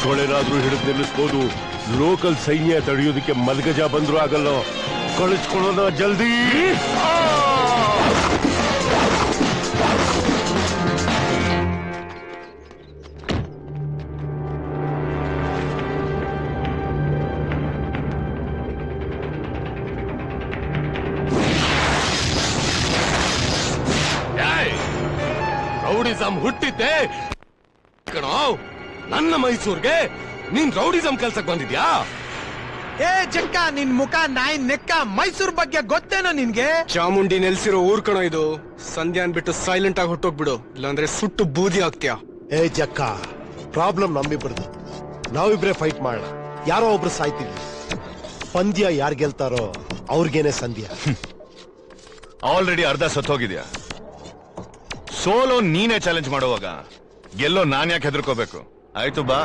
ಪೊಲೀಸ್ಗಳೇನಾದ್ರೂ ಹಿಡಿದು ನಿಲ್ಲಿಸ್ಬೋದು. ಲೋಕಲ್ ಸೈನ್ಯ ತಡೆಯೋದಕ್ಕೆ ಮಲ್ಗಜ ಬಂದ್ರು ಆಗಲ್ಲ. ಕಳಿಸ್ಕೊಳ್ಳೋಣ ಜಲ್ದಿ. ರೌಡಿಸಂ ಹುಟ್ಟಿದ್ದೆ ಕಣೋ ನನ್ನ ಮೈಸೂರ್ಗೆ. ನೀನ್ ರೌಡಿಸಂ ಕೆಲ್ಸಕ್ ಬಂದಿದ್ಯಾ? ಏ ಜಕ್ಕ, ನಿನ್ ಮುಖ ನಾಯಿ ನೆಕ್ಕ. ಮೈಸೂರ್ ಬಗ್ಗೆ ಗೊತ್ತೇನೋ ನಿನ್ಗೆ? ಚಾಮುಂಡಿ ನೆಲ್ಸಿರೋ ಊರ್ ಕಣೋ ಇದು. ಸಂಧ್ಯಾನ್ ಬಿಟ್ಟು ಸೈಲೆಂಟ್ ಆಗಿ ಹೊಟ್ಟೋಗ್ಬಿಡು, ಇಲ್ಲಾಂದ್ರೆ ಸುಟ್ಟು ಬೂದಿ ಆಗ್ತೀಯ. ಏ ಜಕ್ಕ, ಪ್ರಾಬ್ಲಮ್ ನಮ್ಮಿಬ್ರದು. ನಾವಿಬ್ರೆ ಫೈಟ್ ಮಾಡೋಣ. ಯಾರೋ ಒಬ್ರು ಸಾಯ್ತೀವಿ. ಪಂದ್ಯ ಯಾರ್ ಗೆಲ್ತಾರೋ ಅವ್ರಿಗೇನೆ ಸಂಧ್ಯ. ಆಲ್ರೆಡಿ ಅರ್ಧ ಸತ್ತೋಗಿದ್ಯಾ. ಸೋಲೋ ನೀನೇ ಚಾಲೆಂಜ್ ಮಾಡುವಾಗ ಗೆಲ್ಲೋ ನಾನ್ ಯಾಕೆ ಹೆದರ್ಕೋಬೇಕು? ಆಯ್ತು ಬಾ.